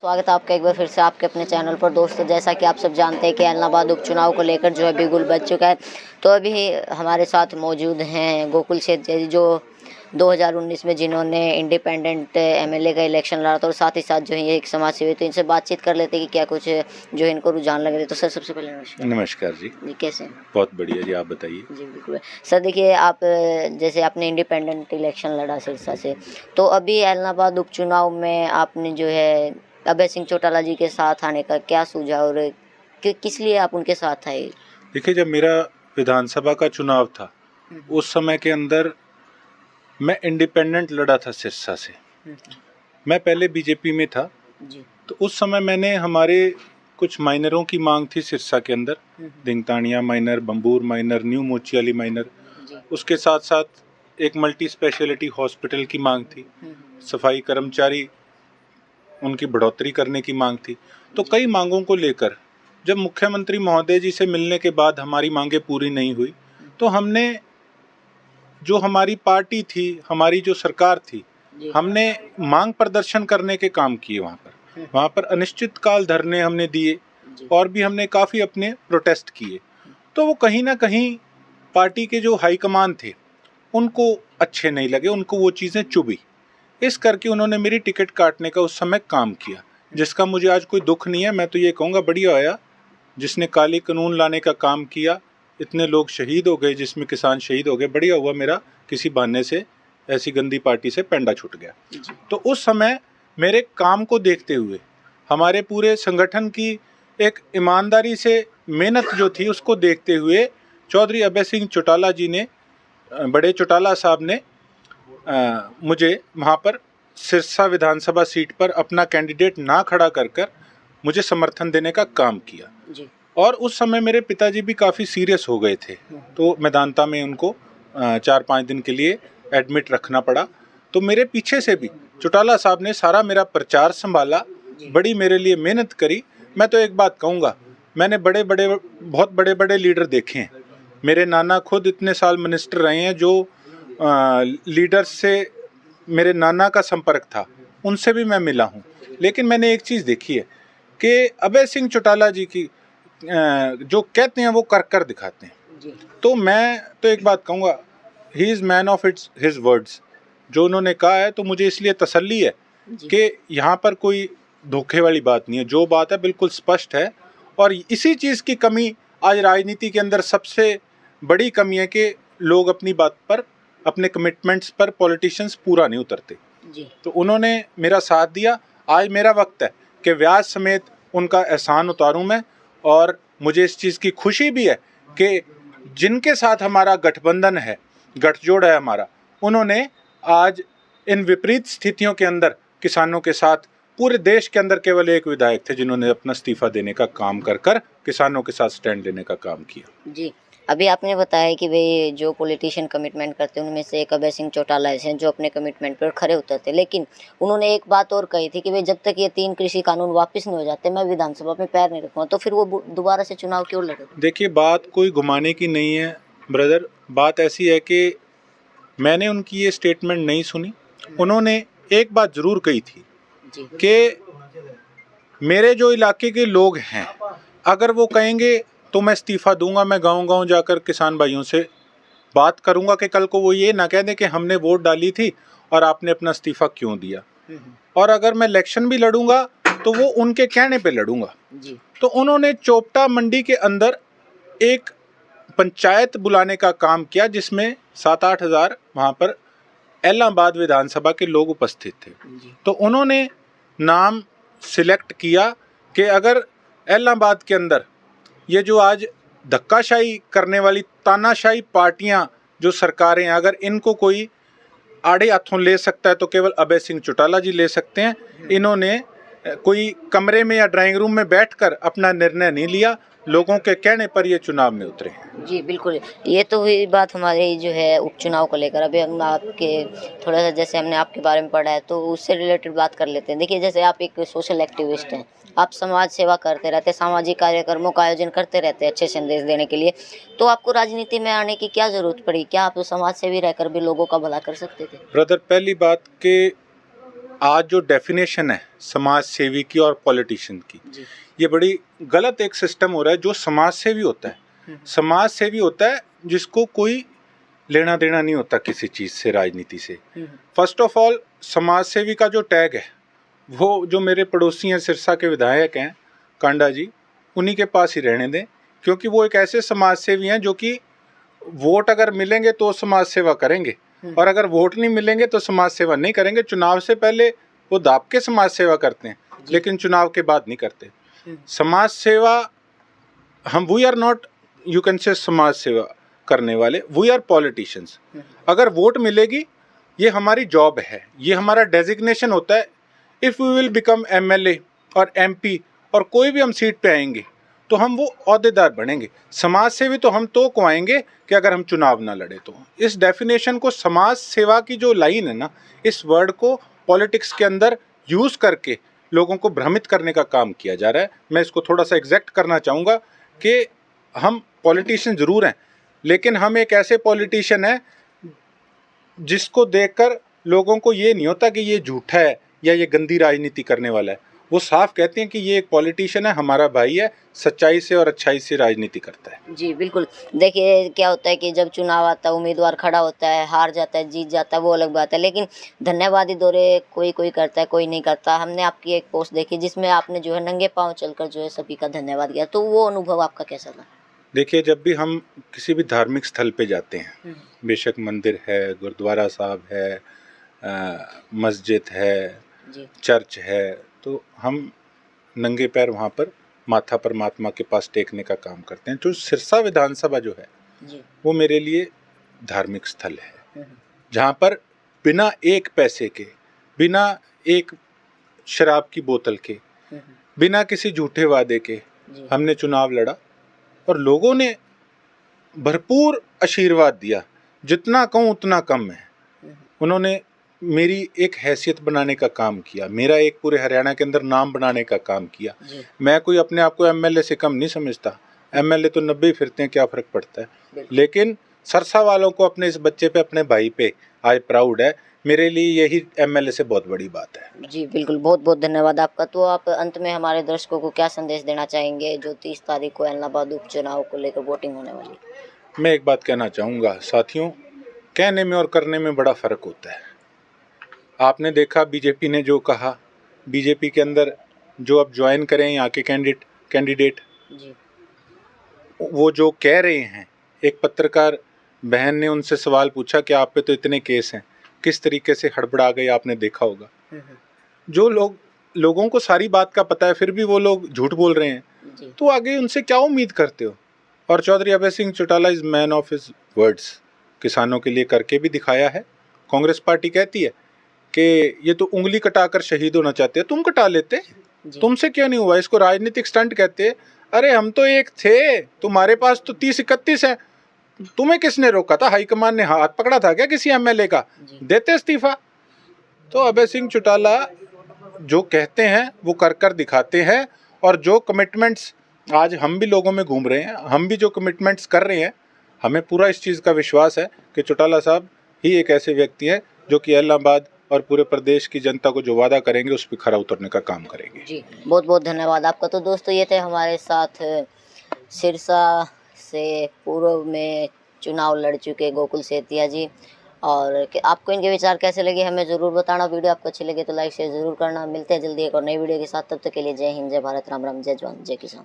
स्वागत है आपका एक बार फिर से आपके अपने चैनल पर। दोस्तों, जैसा कि आप सब जानते हैं कि ऐलनाबाद उपचुनाव को लेकर जो है बिगुल बज चुका है। तो अभी हमारे साथ मौजूद हैं गोकुल शेठ जी, जो 2019 में जिन्होंने इंडिपेंडेंट एमएलए का इलेक्शन लड़ा था, और साथ ही साथ जो है ये एक समाज सेवी। तो इनसे बातचीत कर लेते हैं कि क्या कुछ जो इनको रुझान लग रहे। तो सर, सबसे पहले नमस्कार। नमस्कार जी। कैसे हैं? बहुत बढ़िया जी, आप बताइए। जी बिल्कुल सर। देखिए, आप जैसे आपने इंडिपेंडेंट इलेक्शन लड़ा सिरसा से, तो अभी ऐलनाबाद उपचुनाव में आपने जो है अभय सिंह चौटाला जी के साथ आने का क्या सूझा, और किस लिए आप उनके साथ आए? देखिए, जब मेरा विधानसभा का चुनाव था उस समय के अंदर मैं इंडिपेंडेंट लड़ा था सिरसा से। मैं पहले बीजेपी में था जी। तो उस समय मैंने हमारे कुछ माइनरों की मांग थी सिरसा के अंदर, दिंगतानिया माइनर, बम्बूर माइनर, न्यू मोचियाली माइनर। उसके साथ साथ एक मल्टी स्पेशलिटी हॉस्पिटल की मांग थी, सफाई कर्मचारी उनकी बढ़ोतरी करने की मांग थी। तो कई मांगों को लेकर जब मुख्यमंत्री महोदय जी से मिलने के बाद हमारी मांगें पूरी नहीं हुई, तो हमने, जो हमारी पार्टी थी, हमारी जो सरकार थी, हमने मांग प्रदर्शन करने के काम किए। वहाँ पर अनिश्चितकाल धरने हमने दिए और भी हमने काफ़ी अपने प्रोटेस्ट किए। तो वो कहीं ना कहीं पार्टी के जो हाईकमान थे उनको अच्छे नहीं लगे, उनको वो चीज़ें चुभी। इस करके उन्होंने मेरी टिकट काटने का उस समय काम किया, जिसका मुझे आज कोई दुख नहीं है। मैं तो ये कहूँगा बढ़िया आया जिसने काली कानून लाने का काम किया। इतने लोग शहीद हो गए, जिसमें किसान शहीद हो गए। बढ़िया हुआ मेरा किसी बहाने से ऐसी गंदी पार्टी से पेंडा छूट गया। तो उस समय मेरे काम को देखते हुए, हमारे पूरे संगठन की एक ईमानदारी से मेहनत जो थी उसको देखते हुए, चौधरी अभय सिंह चौटाला जी ने, बड़े चौटाला साहब ने मुझे वहाँ पर सिरसा विधानसभा सीट पर अपना कैंडिडेट ना खड़ा कर मुझे समर्थन देने का काम किया जी। और उस समय मेरे पिताजी भी काफ़ी सीरियस हो गए थे, तो मैदानता में उनको 4-5 दिन के लिए एडमिट रखना पड़ा। तो मेरे पीछे से भी चौटाला साहब ने सारा मेरा प्रचार संभाला, बड़ी मेरे लिए मेहनत करी। मैं तो एक बात कहूँगा, मैंने बहुत बड़े बड़े लीडर देखे हैं। मेरे नाना खुद इतने साल मिनिस्टर रहे हैं, जो लीडर्स से मेरे नाना का संपर्क था, उनसे भी मैं मिला हूँ। लेकिन मैंने एक चीज़ देखी है कि अभय सिंह चौटाला जी की जो कहते हैं वो कर दिखाते हैं। तो मैं तो एक बात कहूँगा, he is man of his words. जो उन्होंने कहा है, तो मुझे इसलिए तसल्ली है कि यहाँ पर कोई धोखे वाली बात नहीं है। जो बात है बिल्कुल स्पष्ट है, और इसी चीज़ की कमी आज राजनीति के अंदर सबसे बड़ी कमी है कि लोग अपनी बात पर, अपने कमिटमेंट्स पर पॉलिटिशियंस पूरा नहीं उतरते जी। तो उन्होंने मेरा साथ दिया। आज मेरा वक्त है कि ब्याज समेत उनका एहसान उतारूं मैं, और मुझे इस चीज़ की खुशी भी है कि जिनके साथ हमारा गठबंधन है, गठजोड़ है हमारा, उन्होंने आज इन विपरीत स्थितियों के अंदर किसानों के साथ, पूरे देश के अंदर केवल एक विधायक थे जिन्होंने अपना इस्तीफा देने का काम कर किसानों के साथ स्टैंड लेने का काम किया जी। अभी आपने बताया कि भाई जो पॉलिटिशियन कमिटमेंट करते हैं उनमें से एक अभय सिंह चौटाला ऐसे हैं जो अपने कमिटमेंट पर खरे उतरते, लेकिन उन्होंने एक बात और कही थी कि भाई जब तक ये 3 कृषि कानून वापस नहीं हो जाते, मैं विधानसभा में पैर नहीं रखूँगा। तो फिर वो दोबारा से चुनाव क्यों लड़े? देखिए, बात कोई घुमाने की नहीं है ब्रदर। बात ऐसी है कि मैंने उनकी ये स्टेटमेंट नहीं सुनी। उन्होंने एक बात ज़रूर कही थी कि मेरे जो इलाके के लोग हैं, अगर वो कहेंगे तो मैं इस्तीफ़ा दूंगा। मैं गांव-गांव जाकर किसान भाइयों से बात करूंगा कि कल को वो ये ना कह दें कि हमने वोट डाली थी और आपने अपना इस्तीफ़ा क्यों दिया। और अगर मैं इलेक्शन भी लड़ूंगा तो वो उनके कहने पे लड़ूंगा जी। तो उन्होंने चोपटा मंडी के अंदर एक पंचायत बुलाने का काम किया, जिसमें 7-8 हज़ार वहाँ पर ऐलनाबाद विधानसभा के लोग उपस्थित थे। तो उन्होंने नाम सिलेक्ट किया कि अगर ऐलनाबाद के अंदर ये जो आज धक्काशाही करने वाली तानाशाही पार्टियां, जो सरकारें, अगर इनको कोई आड़े हाथों ले सकता है तो केवल अभय सिंह चौटाला जी ले सकते हैं। इन्होंने कोई कमरे में या ड्राइंग रूम में बैठकर अपना निर्णय नहीं लिया, लोगों के कहने पर ये चुनाव में उतरे जी बिल्कुल। ये तो हुई बात हमारी जो है उपचुनाव को लेकर। अभी हम आपके थोड़ा सा, जैसे हमने आपके बारे में पढ़ा है, तो उससे रिलेटेड बात कर लेते हैं। देखिए, जैसे आप एक सोशल एक्टिविस्ट हैं, आप समाज सेवा करते रहते हैं, सामाजिक कार्यक्रमों का आयोजन करते रहते हैं अच्छे संदेश देने के लिए। तो आपको राजनीति में आने की क्या ज़रूरत पड़ी? क्या आप समाज सेवी रहकर भी लोगों का भला कर सकते थे? ब्रदर, पहली बात कि आज जो डेफिनेशन है समाज सेवी की और पॉलिटिशियन की, जी। ये बड़ी गलत एक सिस्टम हो रहा है। जो समाज सेवी होता है, समाज सेवी होता है जिसको कोई लेना देना नहीं होता किसी चीज़ से, राजनीति से। फर्स्ट ऑफ ऑल समाज सेवी का जो टैग है वो जो मेरे पड़ोसी हैं, सिरसा के विधायक हैं कांडा जी, उन्हीं के पास ही रहने दें, क्योंकि वो एक ऐसे समाज सेवी हैं जो कि वोट अगर मिलेंगे तो समाज सेवा करेंगे और अगर वोट नहीं मिलेंगे तो समाज सेवा नहीं करेंगे। चुनाव से पहले वो दाब के समाज सेवा करते हैं लेकिन चुनाव के बाद नहीं करते समाज सेवा। हम we are not, you can say समाज सेवा करने वाले, वी आर पॉलिटिशियंस। अगर वोट मिलेगी ये हमारी जॉब है, ये हमारा डेजिग्नेशन होता है। If we will become MLA और एमपी और कोई भी हम सीट पे आएंगे तो हम वो ओहदेदार बनेंगे। समाज सेवी तो हम तो को आएंगे कि अगर हम चुनाव ना लड़े तो। इस डेफिनेशन को, समाज सेवा की जो लाइन है ना, इस वर्ड को पॉलिटिक्स के अंदर यूज़ करके लोगों को भ्रमित करने का काम किया जा रहा है। मैं इसको थोड़ा सा एग्जैक्ट करना चाहूँगा कि हम पॉलिटिशियन ज़रूर हैं लेकिन हम एक ऐसे पॉलिटिशियन हैं जिसको देखकर लोगों को ये नहीं होता कि ये झूठा है या ये गंदी राजनीति करने वाला है। वो साफ कहते हैं कि ये एक पॉलिटिशियन है, हमारा भाई है, सच्चाई से और अच्छाई से राजनीति करता है। जी बिल्कुल। देखिए क्या होता है कि जब चुनाव आता है, उम्मीदवार खड़ा होता है, हार जाता है, जीत जाता है, वो अलग बात है, लेकिन धन्यवादी दौरे कोई कोई करता है, कोई नहीं करता। हमने आपकी एक पोस्ट देखी जिसमें आपने जो है नंगे पाँव चलकर जो है सभी का धन्यवाद किया, तो वो अनुभव आपका कैसा था? देखिए, जब भी हम किसी भी धार्मिक स्थल पे जाते हैं, बेशक मंदिर है, गुरुद्वारा साहब है, मस्जिद है, चर्च है, तो हम नंगे पैर वहाँ पर माथा परमात्मा के पास टेकने का काम करते हैं। जो सिरसा विधानसभा जो है वो मेरे लिए धार्मिक स्थल है, जहाँ पर बिना एक पैसे के, बिना एक शराब की बोतल के, बिना किसी झूठे वादे के हमने चुनाव लड़ा और लोगों ने भरपूर आशीर्वाद दिया। जितना कहूँ उतना कम है। उन्होंने मेरी एक हैसियत बनाने का काम किया, मेरा एक पूरे हरियाणा के अंदर नाम बनाने का काम किया। मैं कोई अपने आप को एमएलए से कम नहीं समझता, एमएलए तो 90 फिरते हैं, क्या फ़र्क पड़ता है। लेकिन सरसा वालों को अपने इस बच्चे पे, अपने भाई पे आज प्राउड है। मेरे लिए यही एमएलए से बहुत बड़ी बात है। जी बिल्कुल, बहुत बहुत धन्यवाद आपका। तो आप अंत में हमारे दर्शकों को क्या संदेश देना चाहेंगे जो 30 तारीख को एलनाबाद उपचुनाव को लेकर वोटिंग होने वाली? मैं एक बात कहना चाहूँगा साथियों, कहने में और करने में बड़ा फ़र्क होता है। आपने देखा बीजेपी ने जो कहा, बीजेपी के अंदर जो अब ज्वाइन करें यहाँ के कैंडिडेट वो जो कह रहे हैं, एक पत्रकार बहन ने उनसे सवाल पूछा कि आप पे तो इतने केस हैं, किस तरीके से हड़बड़ा गए, आपने देखा होगा। जो लोगों को सारी बात का पता है फिर भी वो लोग झूठ बोल रहे हैं, तो आगे उनसे क्या उम्मीद करते हो। और Chaudhary Abhay Singh Chautala is man of his words, किसानों के लिए करके भी दिखाया है। कांग्रेस पार्टी कहती है कि ये तो उंगली कटाकर शहीद होना चाहते हैं, तुम कटा लेते, तुमसे क्यों नहीं हुआ। इसको राजनीतिक स्टंट कहते हैं। अरे हम तो एक थे, तुम्हारे पास तो 30-31 है, तुम्हें किसने रोका था? हाईकमान ने हाथ पकड़ा था क्या किसी एमएलए का? देते इस्तीफा। तो अभय सिंह चौटाला जो कहते हैं वो कर कर दिखाते हैं, और जो कमिटमेंट्स आज हम भी लोगों में घूम रहे हैं, हम भी जो कमिटमेंट्स कर रहे हैं, हमें पूरा इस चीज़ का विश्वास है कि चौटाला साहब ही एक ऐसे व्यक्ति हैं जो कि इलाहाबाद और पूरे प्रदेश की जनता को जो वादा करेंगे उस पर खरा उतरने का काम करेंगे। जी बहुत बहुत धन्यवाद आपका। तो दोस्तों ये थे हमारे साथ सिरसा से पूर्व में चुनाव लड़ चुके गोकुल सेतिया जी, और कि आपको इनके विचार कैसे लगे हमें ज़रूर बताना। वीडियो आपको अच्छी लगे तो लाइक शेयर ज़रूर करना। मिलते हैं जल्दी एक और नई वीडियो के साथ, तब तक के लिए जय हिंद, जय भारत, राम राम, जय जवान, जय किसान।